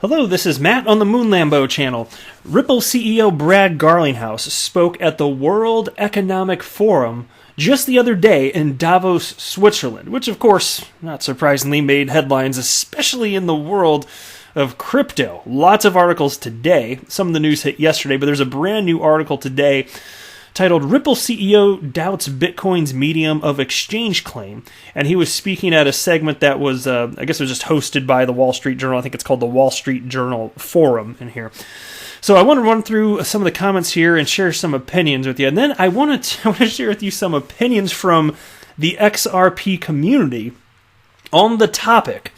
Hello, this is Matt on the Moon Lambo channel. Ripple CEO Brad Garlinghouse spoke at the World Economic Forum just the other day in Davos, Switzerland, which of course, not surprisingly, made headlines, especially in the world of crypto. Lots of articles today. Some of the news hit yesterday, but there's a brand new article today titled Ripple CEO Doubts Bitcoin's Medium of Exchange Claim. And he was speaking at a segment that was, I guess it was just hosted by the Wall Street Journal. I think it's called the Wall Street Journal Forum in here. So I want to run through some of the comments here and share some opinions with you. And then I want to share with you some opinions from the XRP community on the topic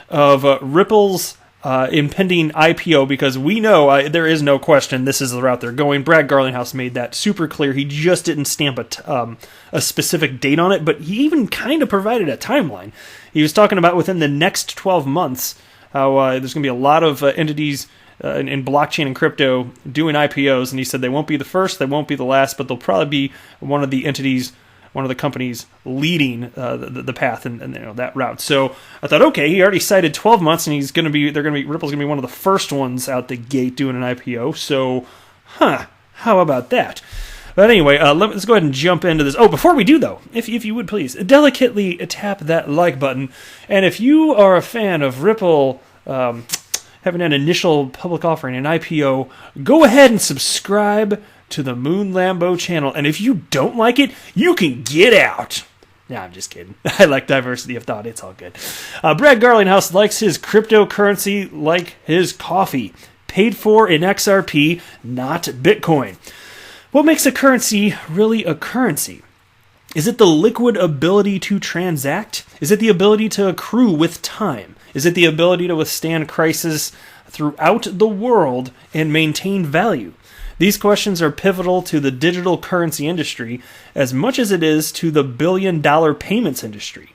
of Ripple's impending IPO, because we know there is no question this is the route they're going. Brad Garlinghouse made that super clear. He just didn't stamp a specific date on it, but he even kind of provided a timeline. He was talking about within the next 12 months how there's going to be a lot of entities in blockchain and crypto doing IPOs, and he said they won't be the first, they won't be the last, but they'll probably be one of the entities, one of the companies leading the path and that route. So I thought, okay, he already cited 12 months, and Ripple's gonna be one of the first ones out the gate doing an IPO. So, how about that? But anyway, let's go ahead and jump into this. Oh, before we do though, if you would please delicately tap that like button, and if you are a fan of Ripple having an initial public offering, an IPO, go ahead and subscribe to the Moon Lambo channel, and if you don't like it, you can get out. Nah, I'm just kidding. I like diversity of thought. It's all good. Brad Garlinghouse likes his cryptocurrency like his coffee, paid for in XRP, not Bitcoin. What makes a currency really a currency? Is it the liquid ability to transact? Is it the ability to accrue with time? Is it the ability to withstand crisis throughout the world and maintain value? These questions are pivotal to the digital currency industry as much as it is to the billion-dollar payments industry.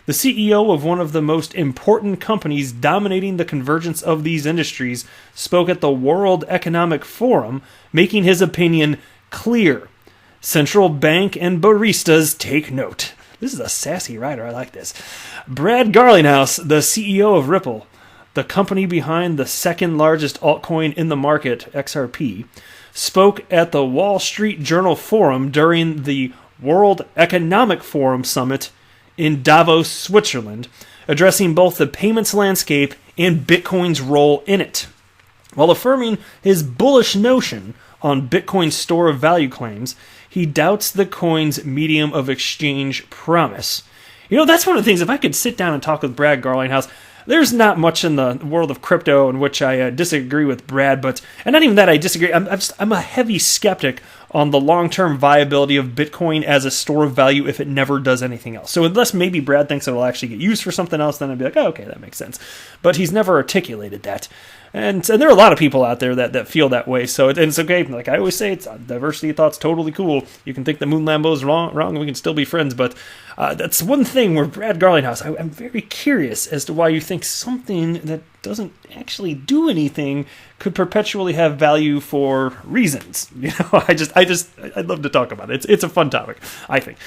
The CEO of one of the most important companies dominating the convergence of these industries spoke at the World Economic Forum, making his opinion clear. Central bank and baristas take note. This is a sassy writer. I like this. Brad Garlinghouse, the CEO of Ripple, the company behind the second largest altcoin in the market, XRP, spoke at the Wall Street Journal Forum during the World Economic Forum Summit in Davos, Switzerland, addressing both the payments landscape and Bitcoin's role in it. While affirming his bullish notion on Bitcoin's store of value claims, he doubts the coin's medium of exchange promise. That's one of the things, if I could sit down and talk with Brad Garlinghouse, there's not much in the world of crypto in which I disagree with Brad, and not even that I disagree. I'm a heavy skeptic on the long-term viability of Bitcoin as a store of value if it never does anything else. So unless maybe Brad thinks it will actually get used for something else, then I'd be like, oh, okay, that makes sense. But he's never articulated that. And there are a lot of people out there that feel that way, so it's okay. Like I always say, it's diversity of thought's totally cool. You can think that Moon Lambo is wrong, and we can still be friends, but that's one thing where Brad Garlinghouse, I'm very curious as to why you think something that doesn't actually do anything could perpetually have value for reasons. I'd love to talk about it. It's a fun topic, I think.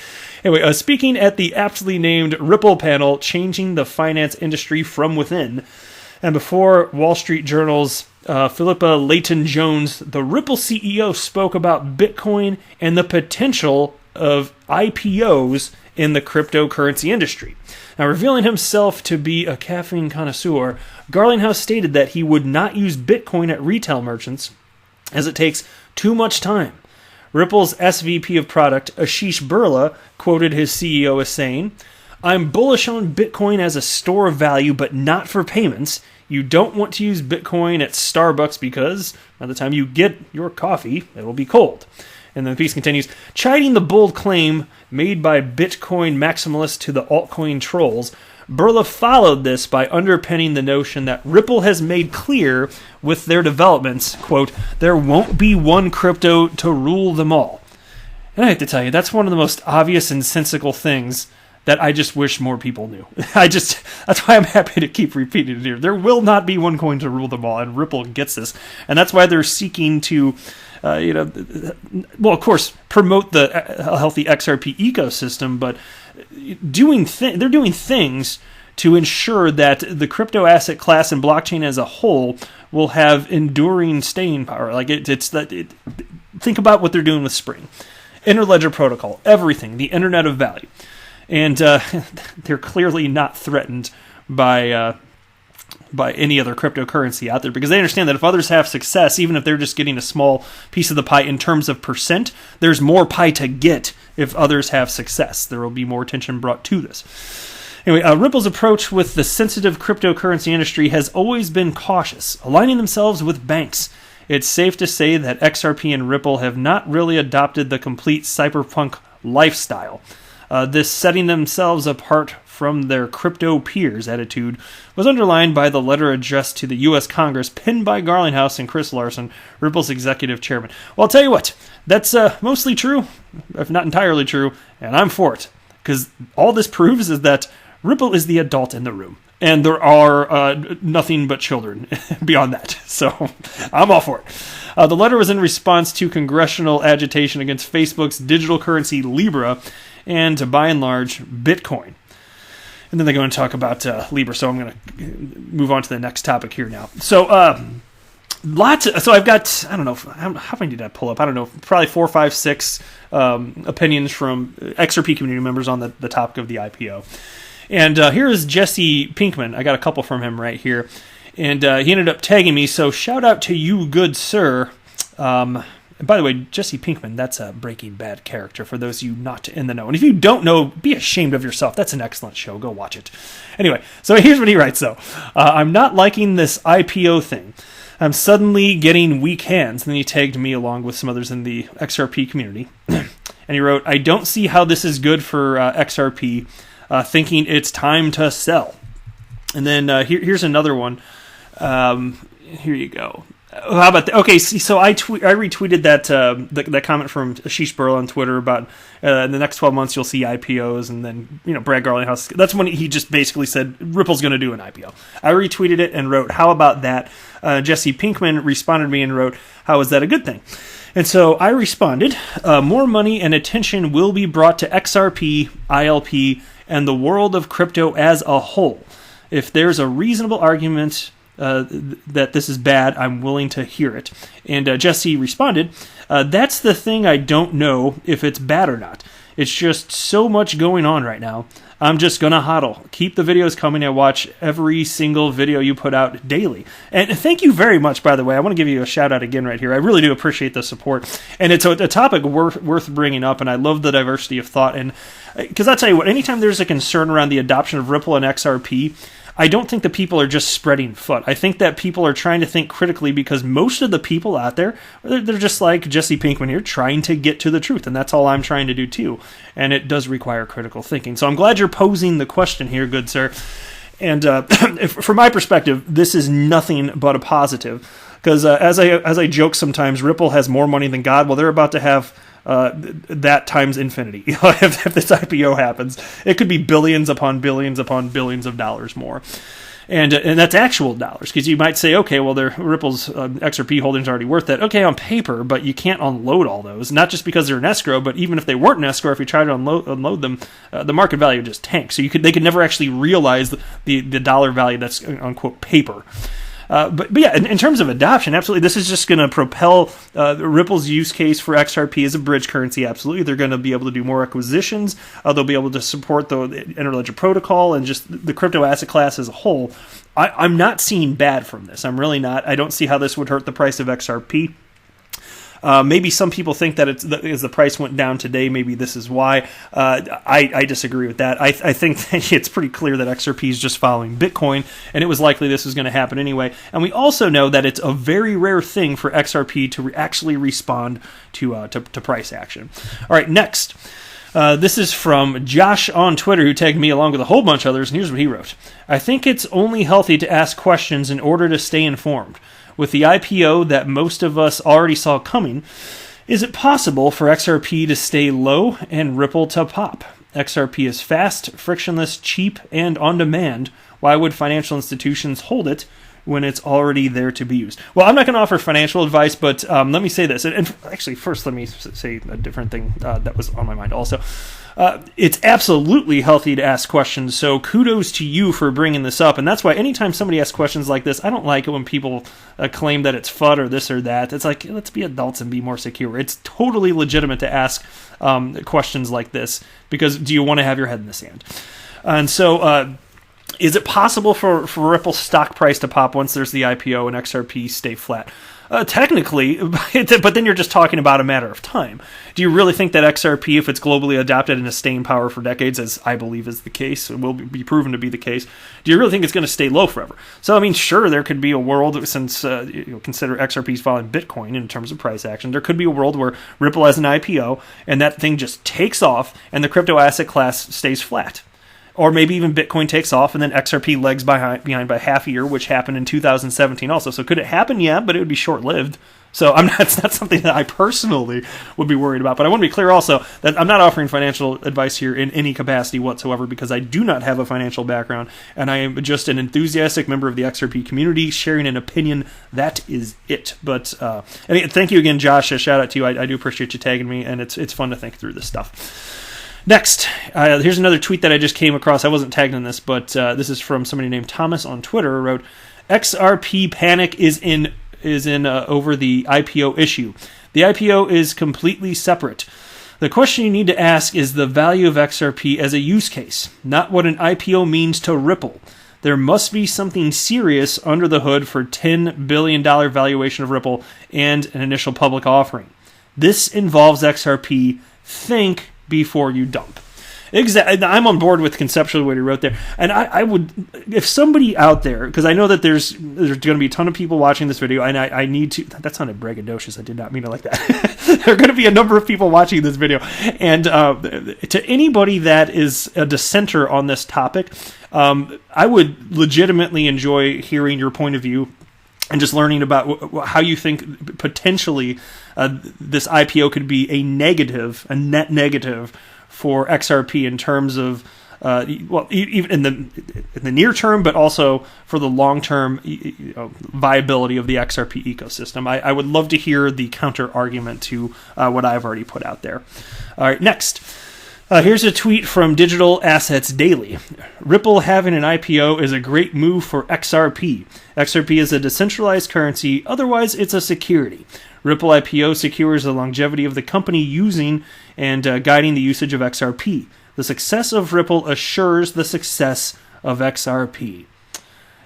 Anyway, speaking at the aptly named Ripple panel, Changing the Finance Industry from Within, and before Wall Street Journal's Philippa Layton-Jones, the Ripple CEO spoke about Bitcoin and the potential of IPOs in the cryptocurrency industry. Now, revealing himself to be a caffeine connoisseur, Garlinghouse stated that he would not use Bitcoin at retail merchants as it takes too much time. Ripple's SVP of product, Ashish Birla, quoted his CEO as saying, "I'm bullish on Bitcoin as a store of value, but not for payments. You don't want to use Bitcoin at Starbucks because by the time you get your coffee, it'll be cold." And then the piece continues, chiding the bold claim made by Bitcoin maximalists to the altcoin trolls, Birla followed this by underpinning the notion that Ripple has made clear with their developments, quote, "There won't be one crypto to rule them all." And I have to tell you, that's one of the most obvious and sensical things that I just wish more people knew. That's why I'm happy to keep repeating it here. There will not be one coin to rule them all, and Ripple gets this. And that's why they're seeking to, of course, promote a healthy XRP ecosystem, but they're doing things to ensure that the crypto asset class and blockchain as a whole will have enduring staying power. Like think about what they're doing with Spring, Interledger Protocol, everything, the Internet of Value, and they're clearly not threatened by any other cryptocurrency out there, because they understand that if others have success, even if they're just getting a small piece of the pie in terms of percent, there's more pie to get if others have success. There will be more attention brought to this. Anyway, Ripple's approach with the sensitive cryptocurrency industry has always been cautious, aligning themselves with banks. It's safe to say that XRP and Ripple have not really adopted the complete cyberpunk lifestyle. This setting themselves apart from their crypto peers attitude was underlined by the letter addressed to the U.S. Congress penned by Garlinghouse and Chris Larson, Ripple's executive chairman. Well, I'll tell you what, that's mostly true, if not entirely true, and I'm for it, because all this proves is that Ripple is the adult in the room, and there are nothing but children beyond that, so I'm all for it. The letter was in response to congressional agitation against Facebook's digital currency Libra and, by and large, Bitcoin. And then they go and talk about Libra, so I'm going to move on to the next topic here now. So, so I've got, I don't know, how many did I pull up? I don't know, probably 4, 5, 6 opinions from XRP community members on the topic of the IPO. And here is Jesse Pinkman. I got a couple from him right here. And he ended up tagging me, so shout out to you, good sir. And by the way, Jesse Pinkman, that's a Breaking Bad character for those of you not in the know. And if you don't know, be ashamed of yourself. That's an excellent show. Go watch it. Anyway, so here's what he writes, though. I'm not liking this IPO thing. I'm suddenly getting weak hands. And then he tagged me along with some others in the XRP community. And he wrote, I don't see how this is good for XRP, thinking it's time to sell. And then here's another one. Here you go. How about that? Okay, so I retweeted that comment from Ashish Burl on Twitter about in the next 12 months you'll see IPOs, and then Brad Garlinghouse. That's when he just basically said Ripple's going to do an IPO. I retweeted it and wrote, "How about that?" Jesse Pinkman responded to me and wrote, "How is that a good thing?" And so I responded, "More money and attention will be brought to XRP, ILP, and the world of crypto as a whole. If there's a reasonable argument that this is bad, I'm willing to hear it." And Jesse responded, "That's the thing, I don't know if it's bad or not. It's just so much going on right now. I'm just going to hodl. Keep the videos coming and watch every single video you put out daily." And thank you very much, by the way. I want to give you a shout out again right here. I really do appreciate the support. And it's a topic worth bringing up, and I love the diversity of thought. And because I'll tell you what, anytime there's a concern around the adoption of Ripple and XRP, I don't think that people are just spreading foot. I think that people are trying to think critically, because most of the people out there, they're just like Jesse Pinkman here, trying to get to the truth. And that's all I'm trying to do too. And it does require critical thinking. So I'm glad you're posing the question here, good sir. And from my perspective, this is nothing but a positive. Because as I joke sometimes, Ripple has more money than God. Well, they're about to have that times infinity. If this IPO happens, it could be billions upon billions upon billions of dollars more. And that's actual dollars, because you might say, okay, well, Ripple's XRP holdings are already worth that. Okay, on paper, but you can't unload all those, not just because they're in escrow, but even if they weren't in escrow, if you try to unload them, the market value just tanks. So they could never actually realize the dollar value that's, unquote, paper. But yeah, in terms of adoption, absolutely, this is just going to propel Ripple's use case for XRP as a bridge currency. Absolutely, they're going to be able to do more acquisitions. They'll be able to support the Interledger Protocol and just the crypto asset class as a whole. I'm not seeing bad from this. I'm really not. I don't see how this would hurt the price of XRP. Maybe some people think that as the price went down today, maybe this is why. I disagree with that. I think that it's pretty clear that XRP is just following Bitcoin, and it was likely this was going to happen anyway. And we also know that it's a very rare thing for XRP to actually respond to price action. All right, next. This is from Josh on Twitter, who tagged me along with a whole bunch of others, and here's what he wrote. "I think it's only healthy to ask questions in order to stay informed. With the IPO that most of us already saw coming, is it possible for XRP to stay low and Ripple to pop? XRP is fast, frictionless, cheap, and on demand. Why would financial institutions hold it when it's already there to be used. Well, I'm not going to offer financial advice, but let me say this. And actually, first, let me say a different thing that was on my mind also. It's absolutely healthy to ask questions, so kudos to you for bringing this up. And that's why anytime somebody asks questions like this, I don't like it when people claim that it's FUD or this or that. It's like, let's be adults and be more secure. It's totally legitimate to ask questions like this, because do you want to have your head in the sand? And so is it possible for Ripple's stock price to pop once there's the IPO and XRP stay flat? Technically, but then you're just talking about a matter of time. Do you really think that XRP, if it's globally adopted and a staying power for decades, as I believe is the case, and will be proven to be the case, do you really think it's going to stay low forever? So, I mean, sure, there could be a world, since consider XRP's following Bitcoin in terms of price action, there could be a world where Ripple has an IPO, and that thing just takes off, and the crypto asset class stays flat. Or maybe even Bitcoin takes off and then XRP lags behind by half a year, which happened in 2017 also. So could it happen? Yeah, but it would be short-lived. So it's not something that I personally would be worried about. But I want to be clear also that I'm not offering financial advice here in any capacity whatsoever, because I do not have a financial background, and I am just an enthusiastic member of the XRP community sharing an opinion. That is it. But anyway, thank you again, Josh. A shout out to you. I do appreciate you tagging me, and it's fun to think through this stuff. Next, here's another tweet that I just came across. I wasn't tagged in this, but this is from somebody named Thomas on Twitter, who wrote, XRP panic is in over the IPO issue. The IPO is completely separate. The question you need to ask is the value of XRP as a use case, not what an IPO means to Ripple. There must be something serious under the hood for $10 billion valuation of Ripple and an initial public offering. This involves XRP. Think before you dump. Exactly. I'm on board with conceptually what he wrote there. And I would, if somebody out there, because I know that there's going to be a ton of people watching this video, and I need to, that sounded braggadocious. I did not mean it like that. There are going to be a number of people watching this video. And to anybody that is a dissenter on this topic, I would legitimately enjoy hearing your point of view and just learning about how you think potentially this IPO could be a net negative for XRP in terms of, even in the near term, but also for the long term viability of the XRP ecosystem. I would love to hear the counter argument to what I've already put out there. All right, next. Here's a tweet from Digital Assets Daily. Ripple having an IPO is a great move for XRP. XRP is a decentralized currency, otherwise it's a security. Ripple IPO secures the longevity of the company using and guiding the usage of XRP. The success of Ripple assures the success of XRP.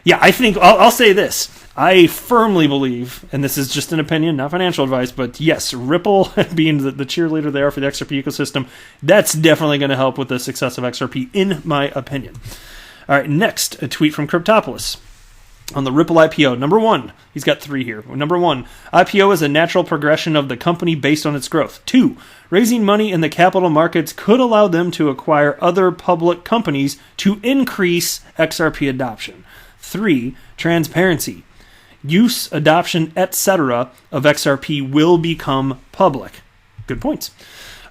Yeah, I think, I'll say this. I firmly believe, and this is just an opinion, not financial advice, but yes, Ripple being the cheerleader they are for the XRP ecosystem, that's definitely going to help with the success of XRP, in my opinion. All right, next, a tweet from Cryptopolis on the Ripple IPO. Number one, he's got three here. Number one, IPO is a natural progression of the company based on its growth. 2, raising money in the capital markets could allow them to acquire other public companies to increase XRP adoption. 3, transparency. Use, adoption, etc. of XRP will become public. Good points.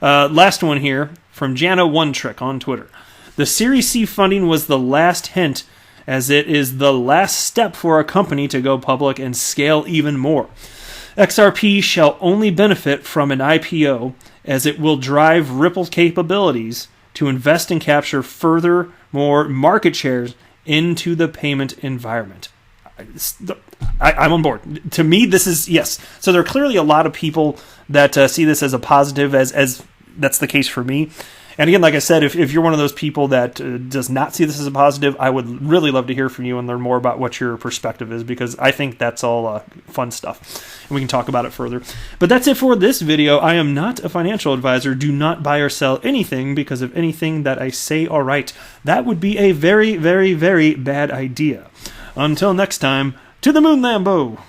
Last one here from Jana One Trick on Twitter. The Series C funding was the last hint, as it is the last step for a company to go public and scale even more. XRP shall only benefit from an IPO, as it will drive Ripple's capabilities to invest and capture further more market shares into the payment environment. I'm on board. To me, this is, yes. So there are clearly a lot of people that see this as a positive, as that's the case for me. And again, like I said, if you're one of those people that does not see this as a positive, I would really love to hear from you and learn more about what your perspective is, because I think that's all fun stuff. And we can talk about it further. But that's it for this video. I am not a financial advisor. Do not buy or sell anything because of anything that I say or write. That would be a very, very, very bad idea. Until next time, to the moon, Lambo!